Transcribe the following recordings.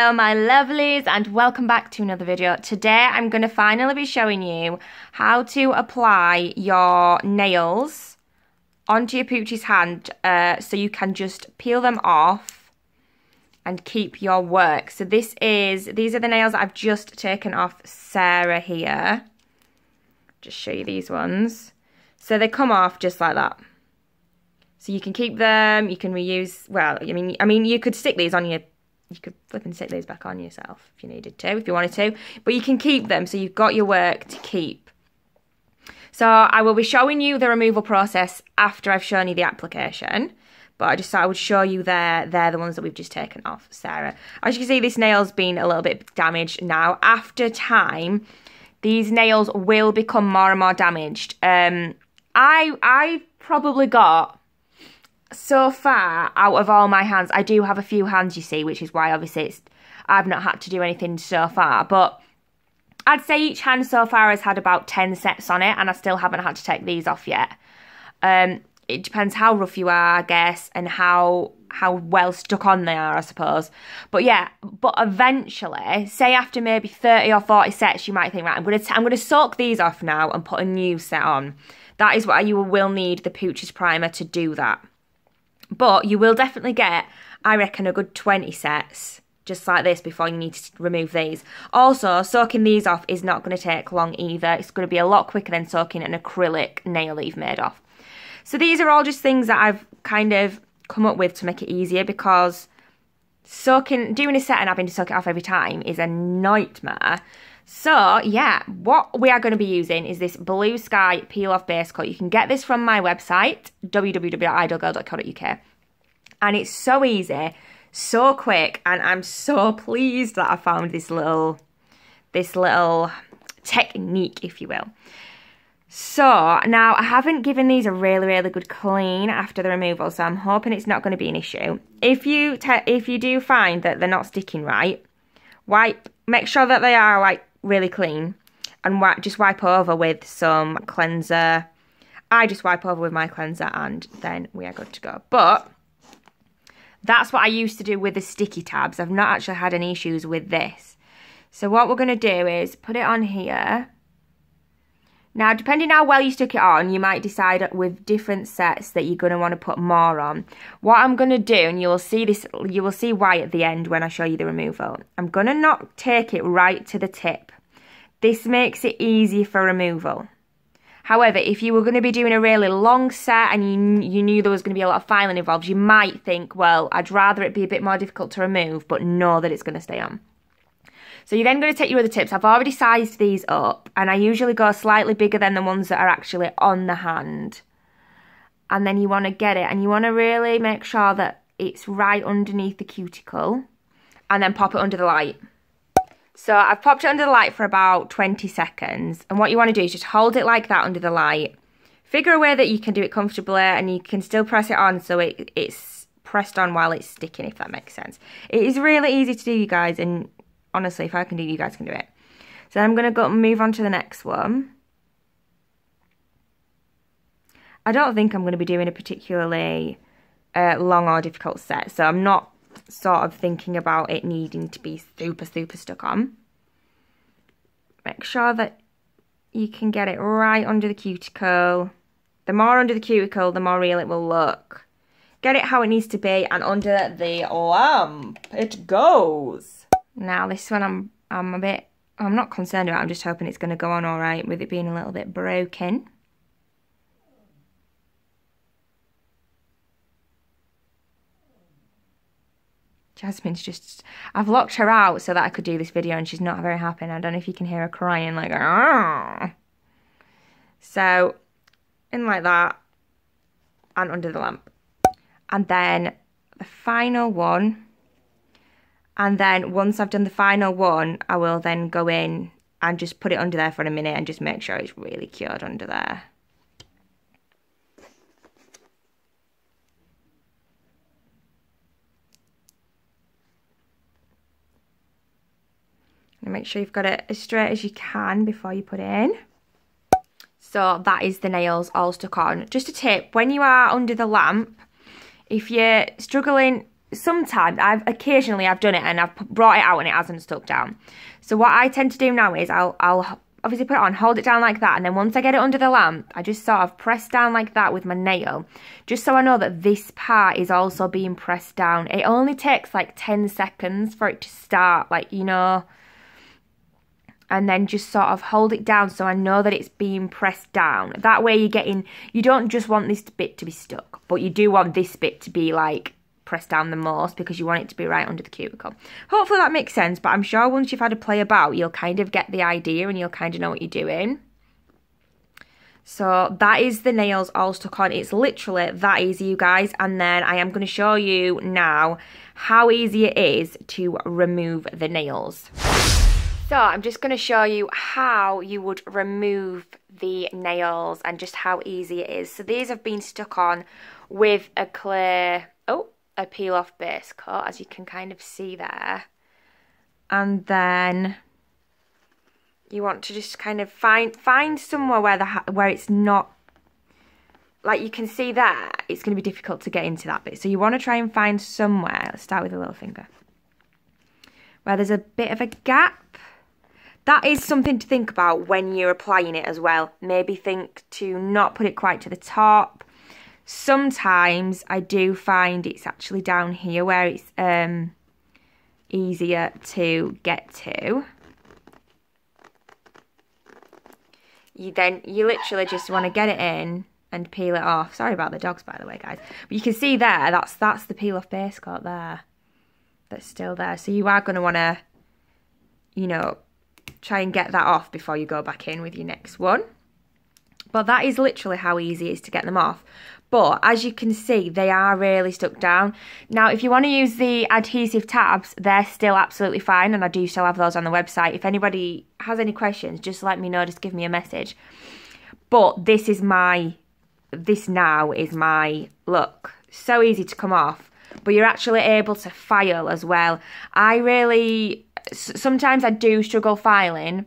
Hello my lovelies and welcome back to another video. Today I'm going to finally be showing you how to apply your nails onto your Poochie's hand so you can just peel them off and keep your work. So these are the nails that I've just taken off Sarah here. Just show you these ones. So they come off just like that. So you can keep them, you can reuse, well, I mean you could stick these on your, you could flip and stick these back on yourself if you needed to, if you wanted to. But you can keep them, so you've got your work to keep. So I will be showing you the removal process after I've shown you the application. But I just thought I would show you they're the ones that we've just taken off Sarah. As you can see, this nail's been a little bit damaged now. After time, these nails will become more and more damaged. I probably got, so far, out of all my hands, I do have a few hands, you see, which is why obviously I've not had to do anything so far. But I'd say each hand so far has had about 10 sets on it, and I still haven't had to take these off yet. It depends how rough you are, I guess, and how well stuck on they are, I suppose. But yeah, but eventually, say after maybe 30 or 40 sets, you might think, right, I'm gonna soak these off now and put a new set on. That is what you will need the Poochie's primer to do that. But you will definitely get, I reckon, a good 20 sets just like this before you need to remove these. Also, soaking these off is not going to take long either. It's going to be a lot quicker than soaking an acrylic nail that you've made off. So these are all just things that I've kind of come up with to make it easier, because doing a set and having to soak it off every time is a nightmare. So yeah, what we are going to be using is this Blue Sky Peel Off Base Coat. You can get this from my website, www.idlegirl.co.uk. And it's so easy, so quick, and I'm so pleased that I found this little technique, if you will. So now I haven't given these a really good clean after the removal, so I'm hoping it's not going to be an issue. If you do find that they're not sticking right, make sure that they are like really clean, and just wipe over with some cleanser. I just wipe over with my cleanser and then we are good to go. But that's what I used to do with the sticky tabs. I've not actually had any issues with this. So what we're going to do is put it on here. Now, depending how well you stuck it on, you might decide with different sets that you're going to want to put more on. What I'm going to do, and you will see why at the end when I show you the removal. I'm going to not take it right to the tip. This makes it easy for removal. However, if you were going to be doing a really long set and you knew there was going to be a lot of filing involved, you might think, well, I'd rather it be a bit more difficult to remove, but know that it's going to stay on. So you're then going to take your other tips. I've already sized these up, and I usually go slightly bigger than the ones that are actually on the hand. And then you want to get it, and you want to really make sure that it's right underneath the cuticle, and then pop it under the light. So I've popped it under the light for about 20 seconds, and what you want to do is just hold it like that under the light. Figure a way that you can do it comfortably, and you can still press it on so it's pressed on while it's sticking, if that makes sense. It is really easy to do, you guys, and honestly, if I can do it, you guys can do it. So I'm going to move on to the next one. I don't think I'm going to be doing a particularly long or difficult set, so I'm not sort of thinking about it needing to be super stuck on. Make sure that you can get it right under the cuticle. The more under the cuticle, the more real it will look. Get it how it needs to be, and under the lamp it goes. Now this one I'm not concerned about. I'm just hoping it's going to go on all right with it being a little bit broken. Jasmine's just, I've locked her out so that I could do this video, and she's not very happy, and I don't know if you can hear her crying like, argh. So in like that, and under the lamp. And then the final one. And then once I've done the final one, I will then go in and just put it under there for a minute and just make sure it's really cured under there. And make sure you've got it as straight as you can before you put it in. So that is the nails all stuck on. Just a tip, when you are under the lamp, if you're struggling sometimes occasionally I've done it and I've brought it out and it hasn't stuck down. So what I tend to do now is I'll obviously put it on, hold it down like that, and then once I get it under the lamp, I just sort of press down like that with my nail, just so I know that this part is also being pressed down. It only takes like 10 seconds for it to start, like, you know, and then just sort of hold it down so I know that it's being pressed down. That way you don't just want this bit to be stuck, but you do want this bit to be like press down the most because you want it to be right under the cuticle. Hopefully that makes sense, but I'm sure once you've had a play about, you'll kind of get the idea and you'll kind of know what you're doing. So that is the nails all stuck on. It's literally that easy, you guys. And then I am going to show you now how easy it is to remove the nails. So I'm just going to show you how you would remove the nails and just how easy it is. So these have been stuck on with a a peel off base coat, as you can kind of see there. And then you want to just kind of find somewhere where it's not, like you can see there, it's going to be difficult to get into that bit. So you want to try and find somewhere, let's start with the little finger, where there's a bit of a gap. That is something to think about when you're applying it as well. Maybe think to not put it quite to the top. Sometimes I do find it's actually down here where it's easier to get to. You literally just want to get it in and peel it off. Sorry about the dogs, by the way, guys. But you can see there, that's the peel off base coat there. That's still there. So you are going to want to, you know, try and get that off before you go back in with your next one. But that is literally how easy it is to get them off. But as you can see, they are really stuck down. Now, if you want to use the adhesive tabs, they're still absolutely fine, and I do still have those on the website. If anybody has any questions, just let me know, just give me a message. But this now is my look. So easy to come off, but you're actually able to file as well. Sometimes I do struggle filing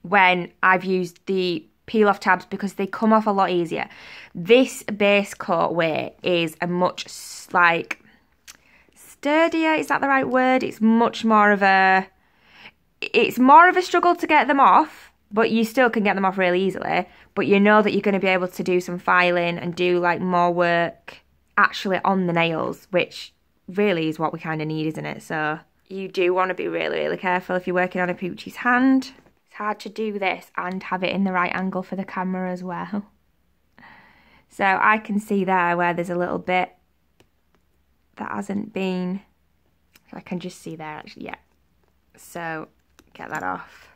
when I've used the peel off tabs because they come off a lot easier. This base coat way is a much like sturdier, is that the right word? It's more of a struggle to get them off, but you still can get them off really easily. But you know that you're going to be able to do some filing and do like more work actually on the nails, which really is what we kind of need, isn't it? So you do want to be really, really careful if you're working on a Poochie's hand. It's hard to do this and have it in the right angle for the camera as well. So I can see there where there's a little bit that hasn't been, so I can just see there actually, yeah. So get that off.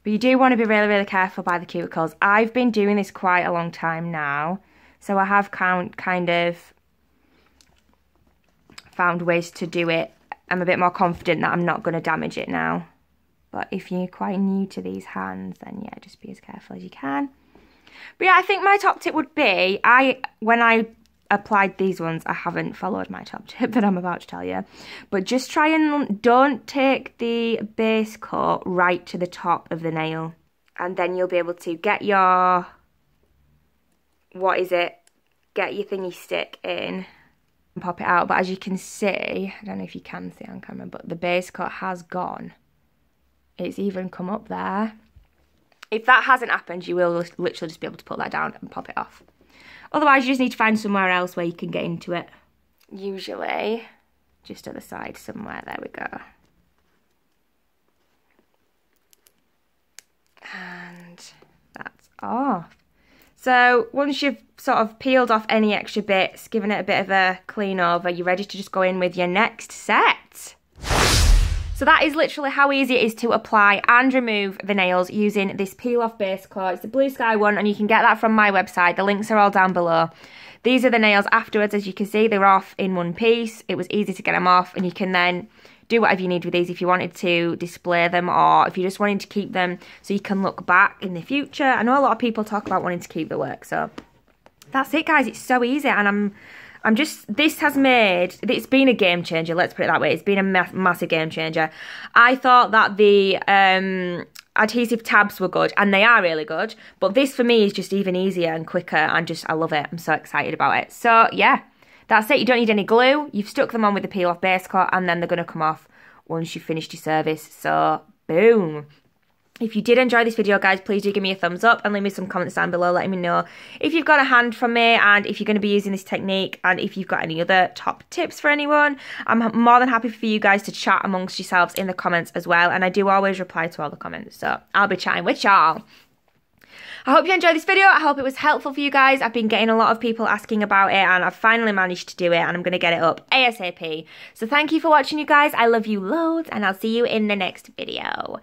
But you do want to be really, really careful by the cuticles. I've been doing this quite a long time now, so I have kind of found ways to do it. I'm a bit more confident that I'm not going to damage it now. But if you're quite new to these hands, then yeah, just be as careful as you can. But yeah, I think my top tip would be, when I applied these ones, I haven't followed my top tip that I'm about to tell you. But just try and don't take the base coat right to the top of the nail. And then you'll be able to get your, get your thingy stick in and pop it out. But as you can see, I don't know if you can see on camera, but the base coat has gone. It's even come up there. If that hasn't happened, you will literally just be able to put that down and pop it off. Otherwise, you just need to find somewhere else where you can get into it. Usually, just at the side somewhere. There we go. And that's off. So once you've sort of peeled off any extra bits, given it a bit of a clean over, you're ready to just go in with your next set. So that is literally how easy it is to apply and remove the nails using this peel off base coat. It's the Blue Sky one, and you can get that from my website. The links are all down below. These are the nails afterwards. As you can see, they're off in one piece. It was easy to get them off, and you can then do whatever you need with these if you wanted to display them, or if you just wanted to keep them so you can look back in the future. I know a lot of people talk about wanting to keep the work, so that's it, guys. It's so easy, and it's been a game changer, let's put it that way. It's been a massive game changer. I thought that the adhesive tabs were good, and they are really good, but this for me is just even easier and quicker, and I love it. I'm so excited about it. So yeah, That's it. You don't need any glue. You've stuck them on with the peel off base coat, and then they're going to come off once you've finished your service. So boom. If you did enjoy this video, guys, please do give me a thumbs up and leave me some comments down below letting me know if you've got a hand from me and if you're going to be using this technique, and if you've got any other top tips for anyone. I'm more than happy for you guys to chat amongst yourselves in the comments as well, and I do always reply to all the comments, so I'll be chatting with y'all. I hope you enjoyed this video. I hope it was helpful for you guys. I've been getting a lot of people asking about it, and I've finally managed to do it, and I'm going to get it up ASAP. So thank you for watching, you guys. I love you loads, and I'll see you in the next video.